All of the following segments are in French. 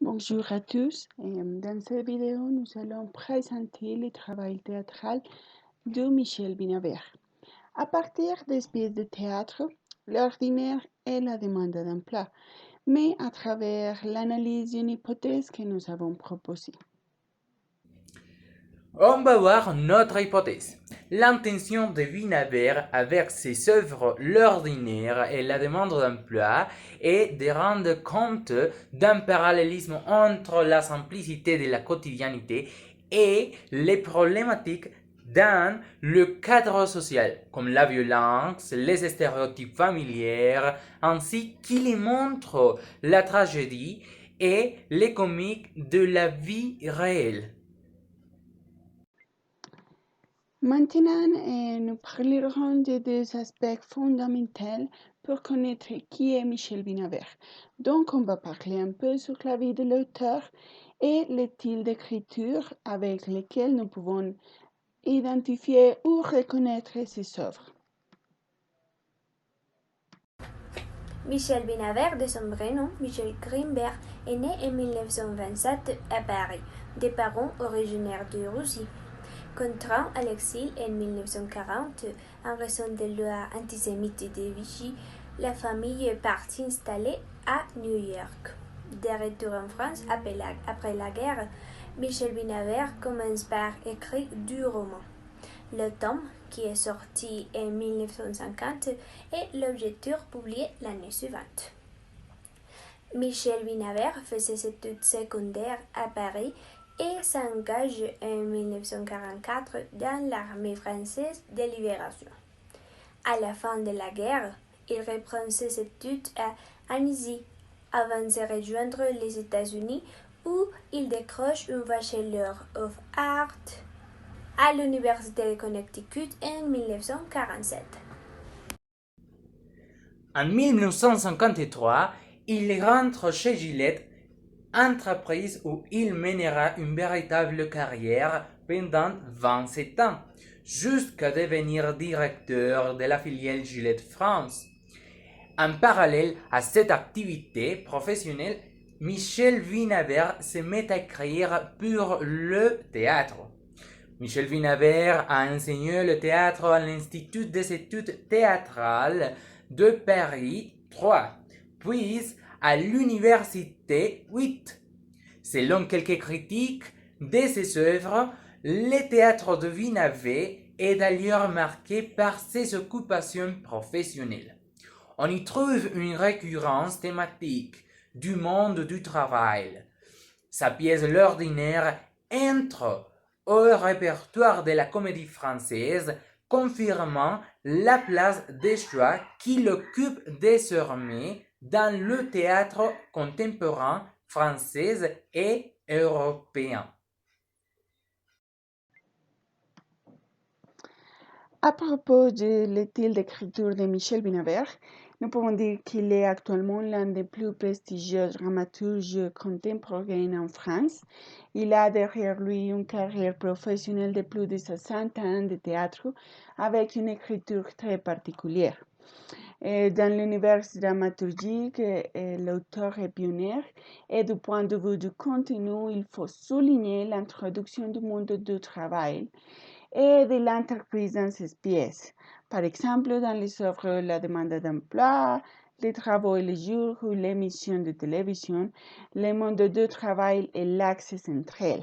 Bonjour à tous. Dans cette vidéo, nous allons présenter le travail théâtral de Michel Binaver. À partir des pièces de théâtre, l'ordinaire et la demande d'emploi, mais à travers l'analyse d'une hypothèse que nous avons proposée. On va voir notre hypothèse. L'intention de Wiener avec ses œuvres, l'ordinaire et la demande d'emploi est de rendre compte d'un parallélisme entre la simplicité de la quotidienneté et les problématiques dans le cadre social, comme la violence, les stéréotypes familiers, ainsi qu'il montre la tragédie et les comiques de la vie réelle. Maintenant, nous parlerons de deux aspects fondamentaux pour connaître qui est Michel Binaver. Donc, on va parler un peu sur la vie de l'auteur et le style d'écriture avec lequel nous pouvons identifier ou reconnaître ses œuvres. Michel Binaver, de son vrai nom, Michel Grimbert, est né en 1927 à Paris, des parents originaires de Russie. Contraint à l'exil en 1940 en raison des lois antisémites de Vichy, la famille part s'installer à New York. De retour en France après la guerre, Michel Binaver commence par écrire du roman. Le tome, qui est sorti en 1950, est l'objet publié l'année suivante. Michel Binaver fait ses études secondaires à Paris et s'engage en 1944 dans l'armée française de libération. À la fin de la guerre, il reprend ses études à Annecy avant de rejoindre les États-Unis où il décroche un Bachelor of Arts à l'Université de Connecticut en 1947. En 1953, il rentre chez Gillette, entreprise où il mènera une véritable carrière pendant 27 ans, jusqu'à devenir directeur de la filiale Gillette France. En parallèle à cette activité professionnelle, Michel Vinaver se met à écrire pour le théâtre. Michel Vinaver a enseigné le théâtre à l'Institut des études théâtrales de Paris 3, puis à l'Université 8. Selon quelques critiques de ses œuvres, le théâtre de Vinaver est d'ailleurs marqué par ses occupations professionnelles. On y trouve une récurrence thématique du monde du travail. Sa pièce L'ordinaire entre au répertoire de la comédie française, confirmant la place des choix qu'il occupe désormais dans le théâtre contemporain français et européen. À propos de style d'écriture de Michel Binaver, nous pouvons dire qu'il est actuellement l'un des plus prestigieux dramaturges contemporains en France. Il a derrière lui une carrière professionnelle de plus de 60 ans de théâtre avec une écriture très particulière. Dans l'univers dramaturgique, l'auteur est pionnier et du point de vue du contenu, il faut souligner l'introduction du monde du travail et de l'entreprise dans ces pièces. Par exemple, dans les œuvres La demande d'emploi, Les travaux et les jours ou l'émission de télévision, le monde du travail est l'axe central.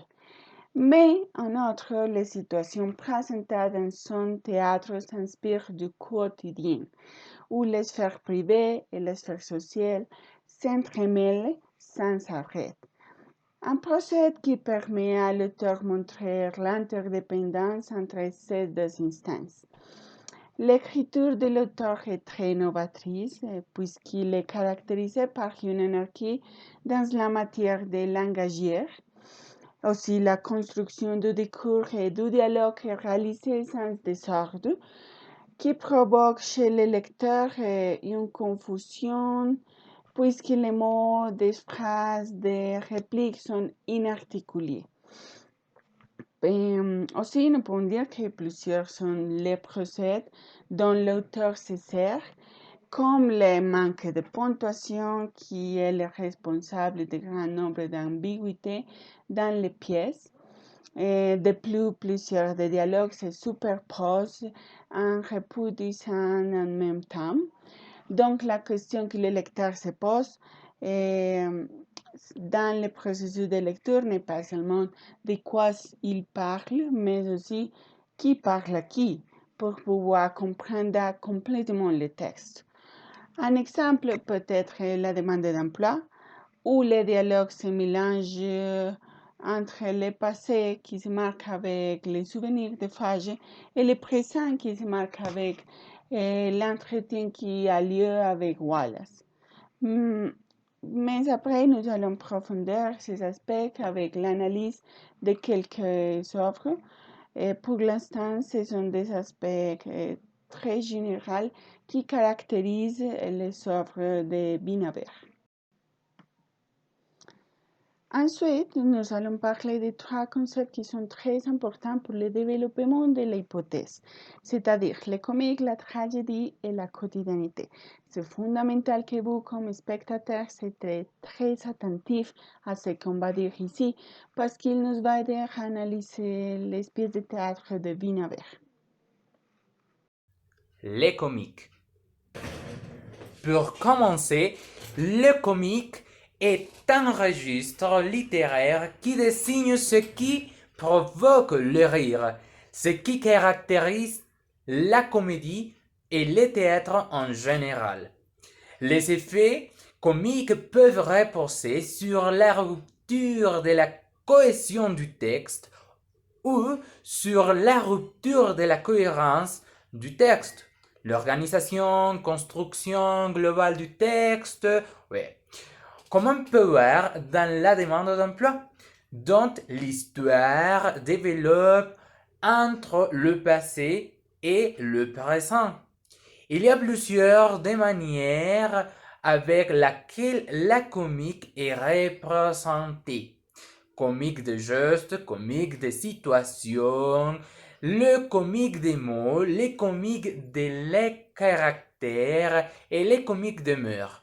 Mais en outre, les situations présentées dans son théâtre s'inspirent du quotidien, où les sphères privées et les sphères sociales s'entremêlent sans arrêt. Un procédé qui permet à l'auteur de montrer l'interdépendance entre ces deux instances. L'écriture de l'auteur est très novatrice puisqu'il est caractérisé par une anarchie dans la matière de langagière. Aussi, la construction du discours et du dialogue est réalisée sans désordre, qui provoque chez le lecteur une confusion puisque les mots des phrases, des répliques sont inarticulés. Aussi, nous pouvons dire que plusieurs sont les procès dont l'auteur se sert comme le manque de ponctuation qui est le responsable de grand nombre d'ambiguïtés dans les pièces. Et de plus, plusieurs des dialogues se superposent en reproduisant en même temps. Donc, la question que le lecteur se pose dans le processus de lecture n'est pas seulement de quoi il parle, mais aussi qui parle à qui, pour pouvoir comprendre complètement le texte. Un exemple peut être la demande d'emploi, où les dialogues se mélangent entre le passé qui se marque avec les souvenirs de Fage et le présent qui se marque avec l'entretien qui a lieu avec Wallace. Mais après, nous allons profondeur ces aspects avec l'analyse de quelques œuvres. Et pour l'instant, ce sont des aspects très généraux qui caractérisent les œuvres de Binavert. Ensuite, nous allons parler de trois concepts qui sont très importants pour le développement de l'hypothèse, c'est-à-dire le comique, la tragédie et la quotidienneté. C'est fondamental que vous, comme spectateur, soyez très attentifs à ce qu'on va dire ici, parce qu'il nous va aider à analyser les pièces de théâtre de Binavert. Les comiques. Pour commencer, le comique est un registre littéraire qui désigne ce qui provoque le rire, ce qui caractérise la comédie et le théâtre en général. Les effets comiques peuvent reposer sur la rupture de la cohésion du texte ou sur la rupture de la cohérence du texte. L'organisation, construction globale du texte, ouais. Comme on peut voir dans la demande d'emploi, dont l'histoire développe entre le passé et le présent. Il y a plusieurs des manières avec laquelle la comique est représentée. Comique de gestes, comique de situations, le comique des mots, les comiques de les caractères et les comiques de mœurs.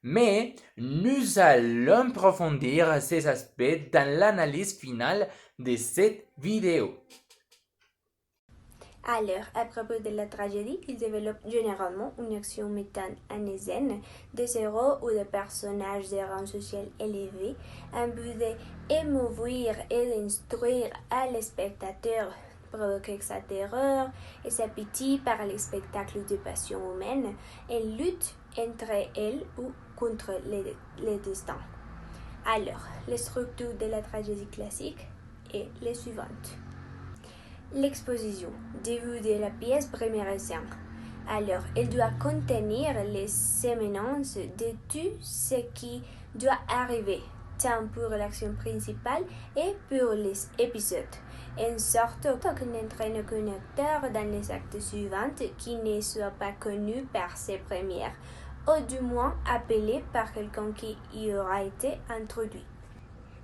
Mais nous allons approfondir ces aspects dans l'analyse finale de cette vidéo. Alors, à propos de la tragédie, il développe généralement une action mettant en scène des héros ou des personnages de rang social élevé, en but d'émouvoir et d'instruire à le spectateur, provoquer sa terreur et sa pitié par les spectacles de passion humaine, et lutte entre elles ou contre les destins. Alors, la structure de la tragédie classique est la suivante. L'exposition, début de la pièce, première scène. Alors, elle doit contenir les sémences de tout ce qui doit arriver, tant pour l'action principale et pour les épisodes, en sorte qu'on n'entraîne qu'un acteur dans les actes suivants qui ne soit pas connu par ses premières, ou du moins appelé par quelqu'un qui y aura été introduit.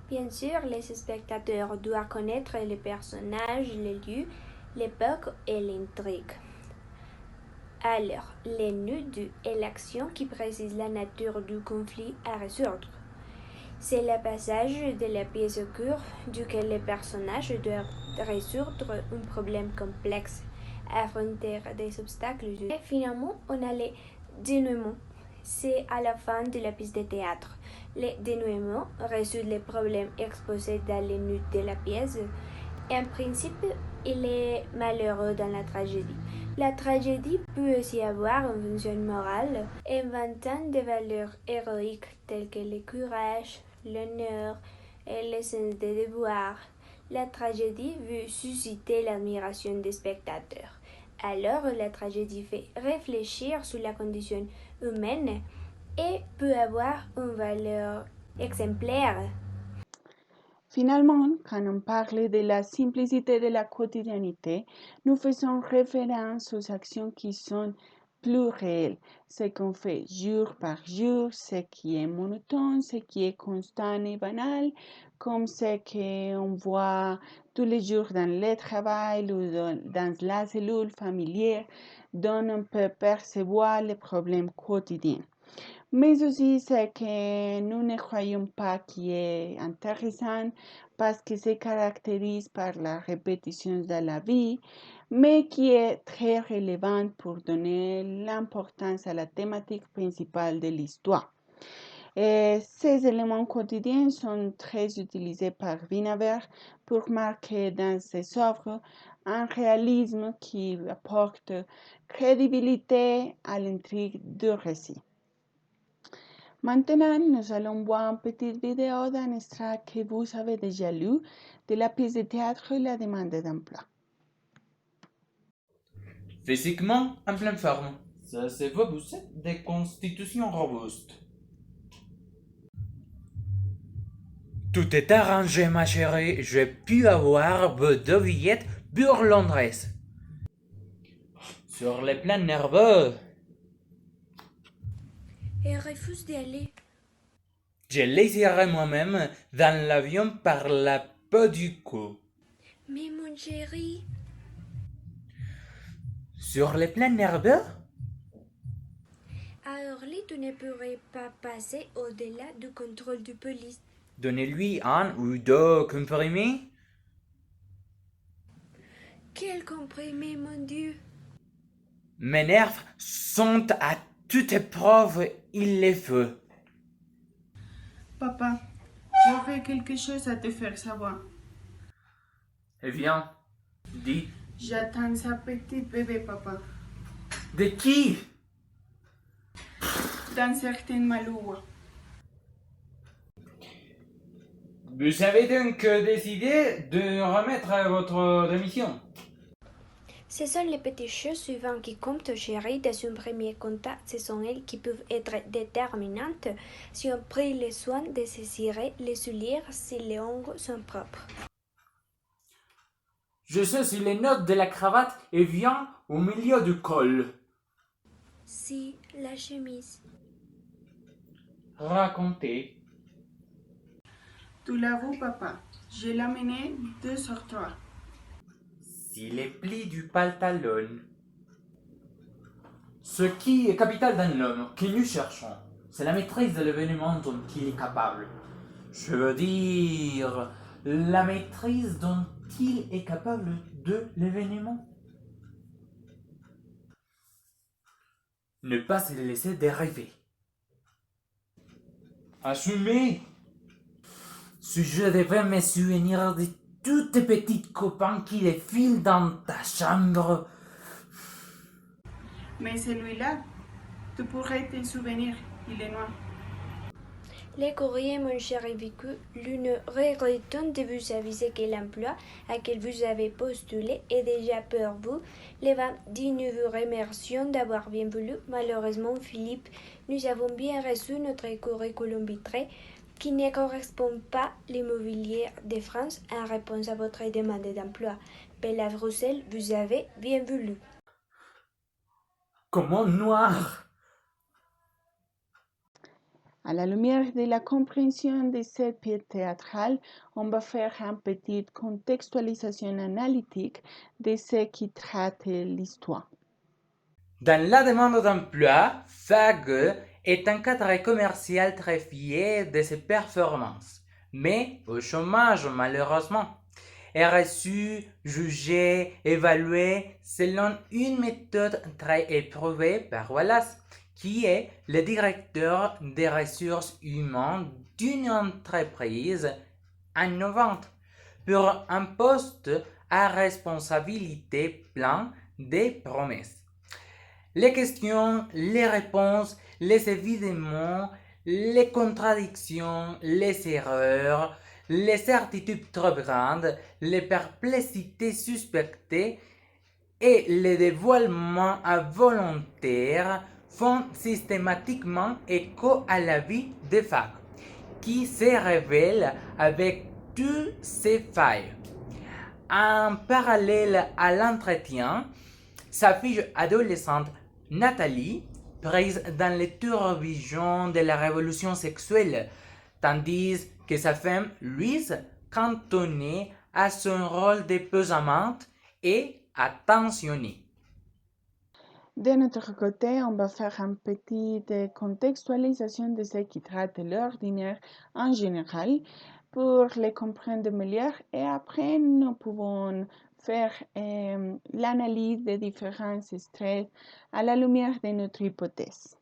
Bien sûr, les spectateurs doivent connaître les personnages, les lieux, l'époque et l'intrigue. Alors, les nudes et l'action qui précisent la nature du conflit à résoudre. C'est le passage de la pièce au cours duquel les personnages doivent résoudre un problème complexe, affronter des obstacles. Et finalement, on a les dénouements. C'est à la fin de la pièce de théâtre. Le dénouement résout les problèmes exposés dans les nudes de la pièce. En principe, il est malheureux dans la tragédie. La tragédie peut aussi avoir une fonction morale, inventant des valeurs héroïques telles que le courage, l'honneur et le sens des devoirs. La tragédie veut susciter l'admiration des spectateurs. Alors, la tragédie fait réfléchir sur la condition humaine et peut avoir une valeur exemplaire. Finalement, quand on parle de la simplicité de la quotidienneté, nous faisons référence aux actions qui sont plus réelles, ce qu'on fait jour par jour, ce qui est monotone, ce qui est constant et banal, comme ce qu'on voit tous les jours dans le travail ou dans la cellule familière. dont on peut percevoir les problèmes quotidiens. Mais aussi ce que nous ne croyons pas qui est intéressant parce que se caractérise par la répétition de la vie, mais qui est très relevant pour donner l'importance à la thématique principale de l'histoire. Et ces éléments quotidiens sont très utilisés par Winawer pour marquer dans ses œuvres un réalisme qui apporte crédibilité à l'intrigue du récit. Maintenant, nous allons voir une petite vidéo d'un extrait que vous avez déjà lu de la pièce de théâtre La demande d'emploi. Physiquement en pleine forme, ça se voit pousser des constitutions robustes. Tout est arrangé, ma chérie. J'ai pu avoir vos 2 billettes pour Londres. Sur le plan nerveux, Elle refuse d'y aller. je les irai moi-même dans l'avion par la peau du cou. Mais mon chéri, Sur le plan nerveux, à Orly, tu ne pourrais pas passer au-delà du contrôle de police. donnez-lui un ou 2 comprimés. Quel comprimé, mon Dieu! Mes nerfs sont à toute épreuve, il les faut. Papa, j'aurais quelque chose à te faire savoir. Eh bien, dis, J'attends sa petite bébé, papa. de qui? Dans certaines Maloua. Vous avez donc décidé de remettre votre démission. Ce sont les petites choses suivantes qui comptent, chérie, dans un premier contact. Ce sont elles qui peuvent être déterminantes si on prit le soin de saisir les souliers si les ongles sont propres. Je sais si les notes de la cravate est bien au milieu du col. Si la chemise. Racontez. Tu l'avoues, papa. Je l'ai amené 2 sur 3. Si les plis du pantalon. Ce qui est capital dans l'homme que nous cherchons, c'est la maîtrise de l'événement dont il est capable. Je veux dire, la maîtrise dont il est capable de l'événement. Ne pas se laisser dériver. Assumez. Si je devais me souvenir de tous tes petits copains qui défilent dans ta chambre. Mais celui-là, tu pourrais te souvenir, il est noir. Les courriers, mon cher vécu, nous regrettons de vous aviser que l'emploi à quel vous avez postulé est déjà pour vous. Les 20 nous vous remercions d'avoir bien voulu. Malheureusement, Philippe, nous avons bien reçu notre curriculum vitae qui ne correspond pas à l'immobilier de France en réponse à votre demande d'emploi. Belle à Bruxelles, vous avez bien voulu. Comment noir? À la lumière de la compréhension de cette pièce théâtrale, on va faire une petite contextualisation analytique de ce qui traite l'histoire. Dans la demande d'emploi, Fag est un cadre commercial très fier de ses performances, mais au chômage malheureusement. Est reçu, jugé, évalué selon une méthode très éprouvée par Wallace, qui est le directeur des ressources humaines d'une entreprise innovante, pour un poste à responsabilité pleine des promesses. Les questions, les réponses, les évidements, les contradictions, les erreurs, les certitudes trop grandes, les perplexités suspectées et les dévoilements involontaires font systématiquement écho à la vie de Fag, qui se révèle avec toutes ses failles. En parallèle à l'entretien, sa fille adolescente Nathalie, prise dans les tourbillons de la révolution sexuelle, tandis que sa femme Louise, cantonnée à son rôle de pesante et attentionnée. De notre côté, on va faire une petite contextualisation de ce qui traite de l'ordinaire en général pour les comprendre mieux et après nous pouvons faire l'analyse des différents extraits à la lumière de notre hypothèse.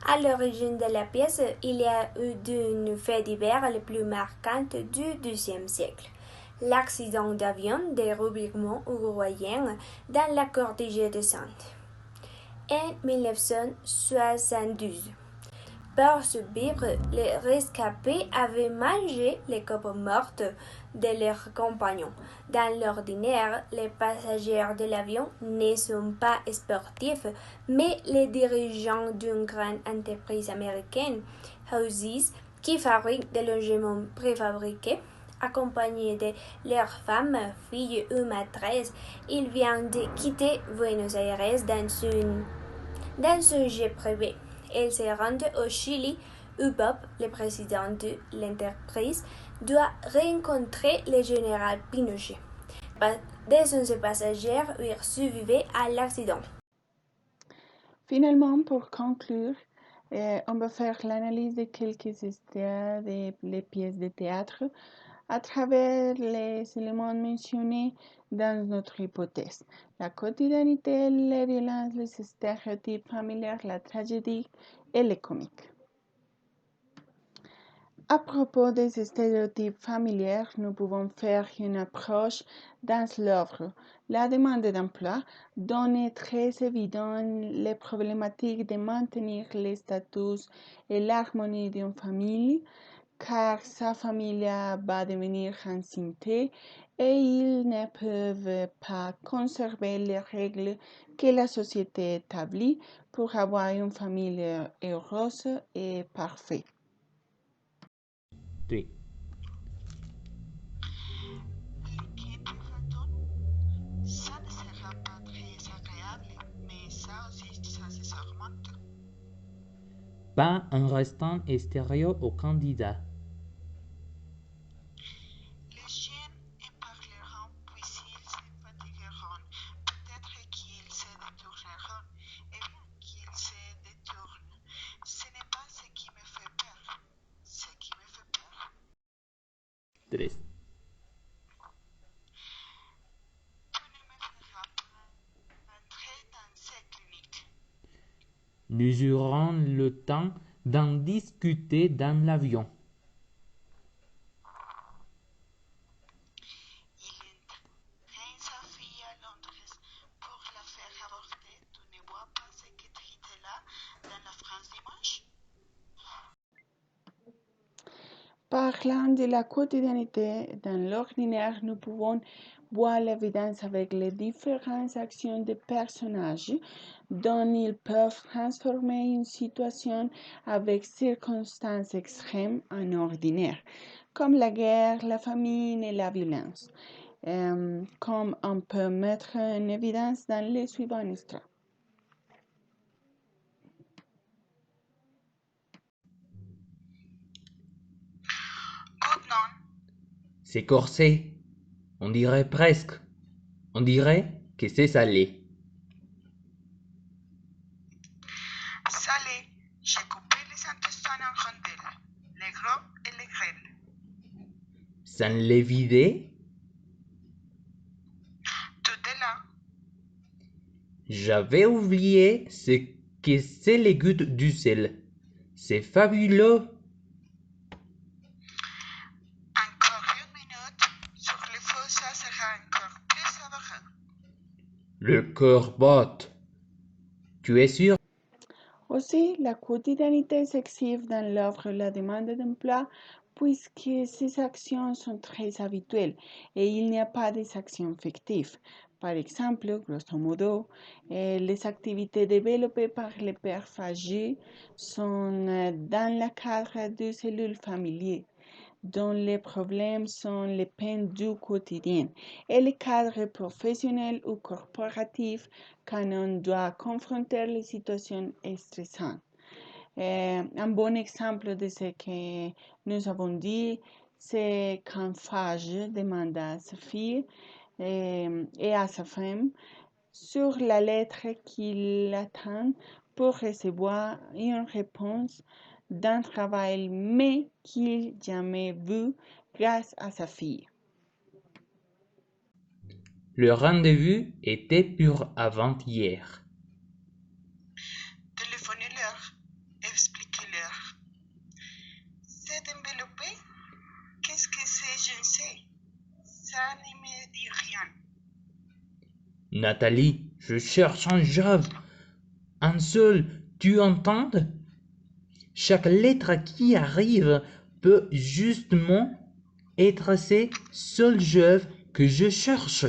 À l'origine de la pièce, il y a eu d'une fait divers les plus marquantes du XIIe siècle. L'accident d'avion des Rubigmont uruguayens dans la Cordillère de Saintes. En 1972, pour survivre, les rescapés avaient mangé les copeaux mortes de leurs compagnons. Dans l'ordinaire, les passagers de l'avion ne sont pas sportifs, mais les dirigeants d'une grande entreprise américaine, Houses, qui fabrique des logements préfabriqués, accompagnés de leurs femmes, filles ou maîtresses, ils viennent de quitter Buenos Aires dans un jet privé. Ils se rendent au Chili où Bob, le président de l'entreprise, doit rencontrer le général Pinochet. Des 11 passagers eurent survécu à l'accident. Finalement, pour conclure, on va faire l'analyse de quelques extraits des pièces de théâtre à travers les éléments mentionnés dans notre hypothèse. La quotidienité, les violences, les stéréotypes familiers, la tragédie et les comiques. À propos des stéréotypes familiers, nous pouvons faire une approche dans l'œuvre. La demande d'emploi donne très évident les problématiques de maintenir le statut et l'harmonie d'une famille, car sa famille va devenir enceinte et ils ne peuvent pas conserver les règles que la société établit pour avoir une famille heureuse et parfaite. Oui. Ça ne sera pas très agréable, mais ça aussi, ça se surmonte. Pas un restant extérieur au candidat. Les chiens épargleront, puis ils se fatigueront. Peut-être qu'ils se détourneront. Et bien qu'ils se détournent, ce n'est pas ce qui me fait peur. Ce qui me fait peur. 3. Tu ne me feras pas entrer dans cette clinique. Nous aurons le temps d'en discuter dans l'avion. Il entraîne sa fille à Londres pour la faire avorter. Tu ne vois pas ce que traite là dans la France dimanche? Parlant de la quotidienneté dans l'ordinaire, nous pouvons voir l'évidence avec les différentes actions des personnages dont ils peuvent transformer une situation avec circonstances extrêmes en ordinaire, comme la guerre, la famine et la violence, comme on peut mettre en évidence dans les suivants extraits. Good non. C'est corsé. On dirait presque. On dirait que c'est salé. Salé, j'ai coupé les intestins en rondelles, les gros et les grêles. Sans les vider, Tout est là. j'avais oublié ce que c'est les gouttes du sel. C'est fabuleux. Encore une minute, sur le feu, ça sera encore plus savoureux. Le cœur bat. Tu es sûr? Aussi, la quotidienneté s'exhibe dans l'œuvre la demande d'emploi puisque ces actions sont très habituelles et il n'y a pas des actions fictives. Par exemple, grosso modo, les activités développées par les pères âgés sont dans le cadre de cellules familières dont les problèmes sont les peines du quotidien et les cadres professionnels ou corporatifs quand on doit confronter les situations stressantes. Un bon exemple de ce que nous avons dit, c'est quand Fage demande à sa fille et à sa femme sur la lettre qu'il attend pour recevoir une réponse d'un travail mais qu'il n'a jamais vu grâce à sa fille. Le rendez-vous était pour avant-hier. Téléphonez-leur, expliquez-leur. C'est développé? Qu'est-ce que c'est? Je ne sais. Ça ne me dit rien. Nathalie, je cherche un job. Un seul, tu entends? Chaque lettre qui arrive peut justement être ce seul job que je cherche.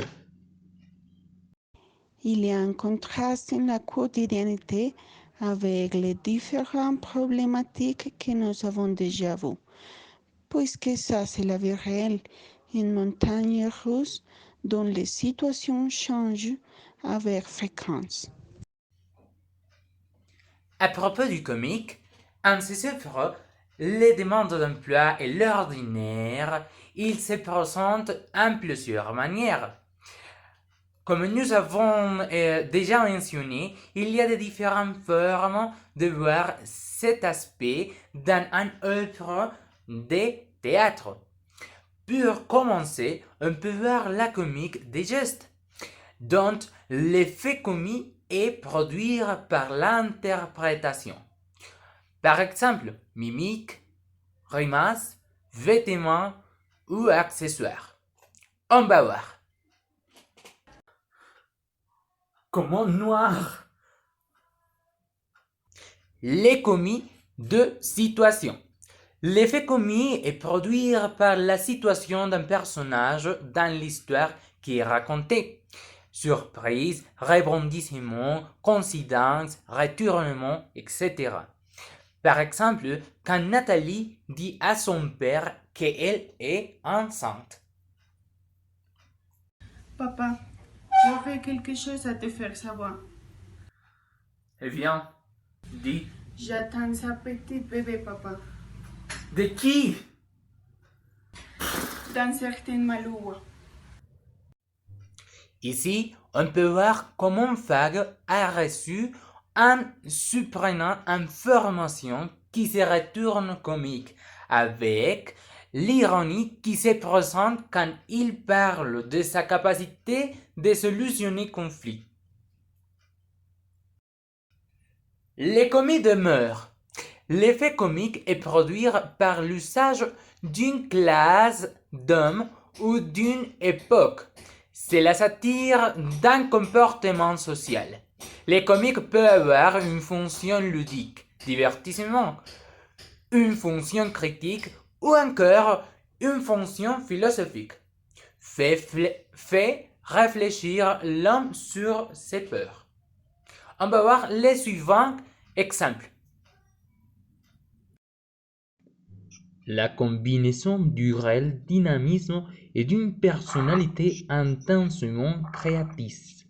Il y a un contraste dans la quotidienneté avec les différentes problématiques que nous avons déjà vues, puisque ça c'est la vie réelle, une montagne russe dont les situations changent avec fréquence. À propos du comique, en ces œuvres, les demandes d'emploi et l'ordinaire, il se présente en plusieurs manières. Comme nous avons déjà mentionné, il y a de différentes formes de voir cet aspect dans une œuvre de théâtre. Pour commencer, on peut voir la comique des gestes, dont l'effet comique est produit par l'interprétation. Par exemple, mimique, grimace, vêtements ou accessoires. On va voir. Comment noir? Les commis de situation. L'effet commis est produit par la situation d'un personnage dans l'histoire qui est racontée. Surprise, rebondissement, coïncidence, retournement, etc. Par exemple, quand Nathalie dit à son père qu'elle est enceinte. Papa, j'aurais quelque chose à te faire savoir. Eh bien, dis. J'attends sa petite bébé, papa. De qui? Dans certaines Maloua. Ici, on peut voir comment Fag a reçu en surprenant information qui se retourne comique, avec l'ironie qui se présente quand il parle de sa capacité de solutionner conflits. Les comiques demeurent. L'effet comique est produit par l'usage d'une classe d'hommes ou d'une époque. C'est la satire d'un comportement social. Les comiques peuvent avoir une fonction ludique, divertissement, une fonction critique ou encore une fonction philosophique. Fait réfléchir l'homme sur ses peurs. On va voir les suivants exemples. La combinaison du réel dynamisme et d'une personnalité intensement créatrice.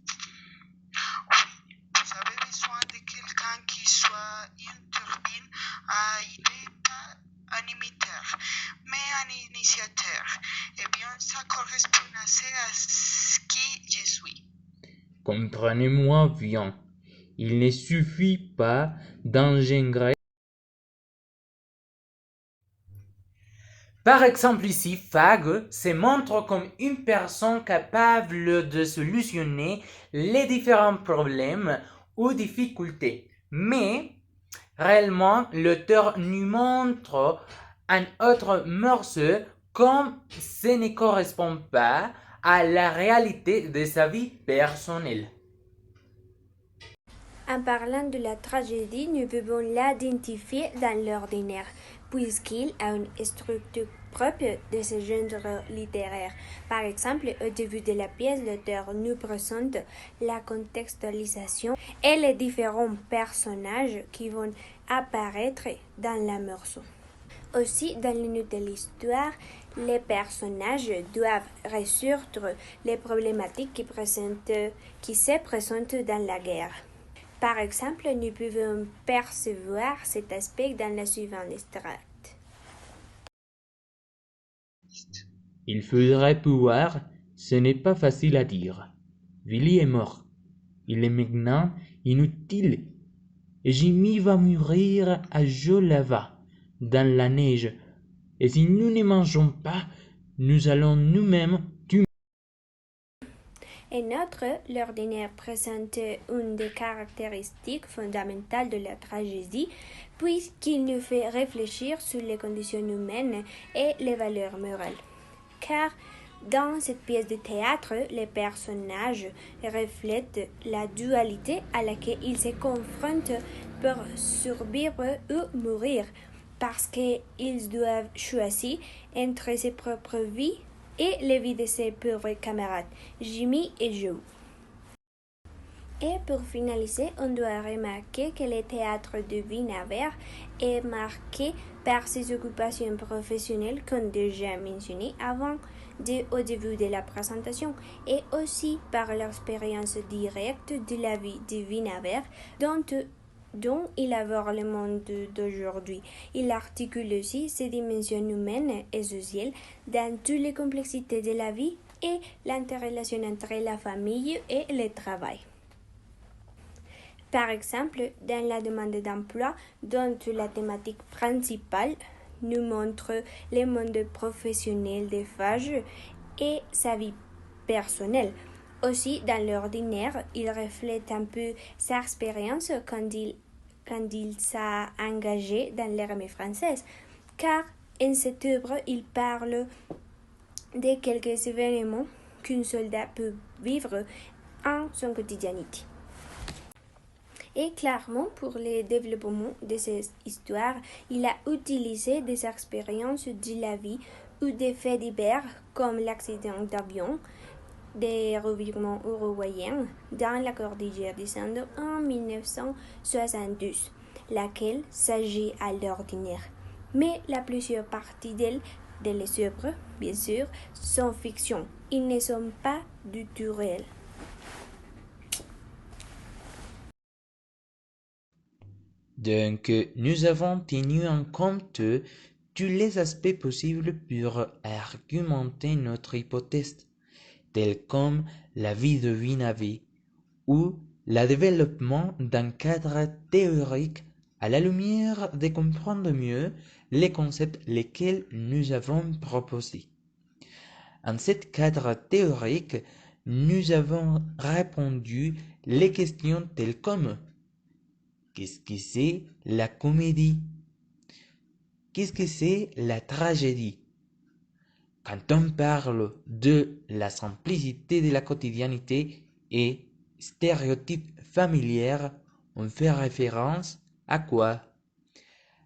Vous avez besoin de quelqu'un qui soit une turbine. Il n'est pas animateur, mais un initiateur. Eh bien, ça correspond assez à ce qui je suis. Comprenez-moi bien, il ne suffit pas d'engendrer. Par exemple ici, Fag se montre comme une personne capable de solutionner les différents problèmes ou difficultés. Mais, réellement, l'auteur nous montre un autre morceau comme ce ne correspond pas à la réalité de sa vie personnelle. En parlant de la tragédie, nous pouvons l'identifier dans l'ordinaire, puisqu'il a une structure propre de ce genre littéraire. Par exemple, au début de la pièce, l'auteur nous présente la contextualisation et les différents personnages qui vont apparaître dans la morceau. Aussi, dans l'unité de l'histoire, les personnages doivent résoudre les problématiques qui se présentent dans la guerre. Par exemple, nous pouvons percevoir cet aspect dans la suivante extract. Il faudrait pouvoir, ce n'est pas facile à dire. Willy est mort. Il est maintenant inutile. Et Jimmy va mourir à Jolava, dans la neige. Et si nous ne mangeons pas, nous allons nous-mêmes tuer. En outre, l'ordinaire présente une des caractéristiques fondamentales de la tragédie, puisqu'il nous fait réfléchir sur les conditions humaines et les valeurs morales. Car dans cette pièce de théâtre, les personnages reflètent la dualité à laquelle ils se confrontent pour survivre ou mourir, parce qu'ils doivent choisir entre ses propres vies et les vies de ses pauvres camarades, Jimmy et Joe. Et pour finaliser, on doit remarquer que le théâtre de Wienerberg est marqué par ses occupations professionnelles, comme déjà mentionné au début de la présentation, et aussi par l'expérience directe de la vie de Wienerberg, dont il aborde le monde d'aujourd'hui. Il articule aussi ses dimensions humaines et sociales dans toutes les complexités de la vie et l'interrelation entre la famille et le travail. Par exemple, dans la demande d'emploi, dont la thématique principale nous montre le monde professionnel des Fage et sa vie personnelle. Aussi, dans l'ordinaire, il reflète un peu sa expérience quand il s'est engagé dans l'armée française, car en cette œuvre, il parle de quelques événements qu'un soldat peut vivre en son quotidianité. Et clairement, pour le développement de cette histoire, il a utilisé des expériences de la vie ou des faits divers comme l'accident d'avion des revirements uruguayens dans la cordillère des Andes en 1972, laquelle s'agit à l'ordinaire. Mais la plusieurs parties de les œuvres, bien sûr, sont fiction. Ils ne sont pas du tout réels. Donc, nous avons tenu en compte tous les aspects possibles pour argumenter notre hypothèse, tels comme la vie de Wienerberg ou le développement d'un cadre théorique à la lumière de comprendre mieux les concepts lesquels nous avons proposés. En ce cadre théorique, nous avons répondu les questions telles comme: qu'est-ce que c'est la comédie? Qu'est-ce que c'est la tragédie? Quand on parle de la simplicité de la quotidianité et stéréotypes familières, on fait référence à quoi?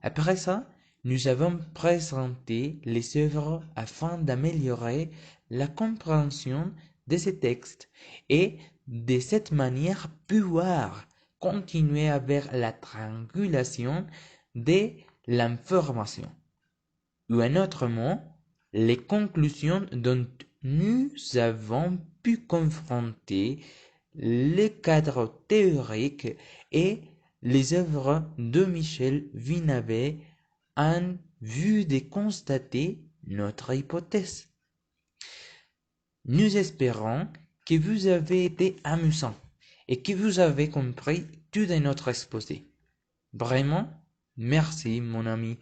Après ça, nous avons présenté les œuvres afin d'améliorer la compréhension de ces textes et de cette manière pouvoir continuer vers la triangulation de l'information. Ou en autre mot, les conclusions dont nous avons pu confronter le cadre théorique et les œuvres de Michel Wienerberg en vue de constater notre hypothèse. Nous espérons que vous avez été amusant et que vous avez compris tout de notre exposé. Vraiment, merci mon ami.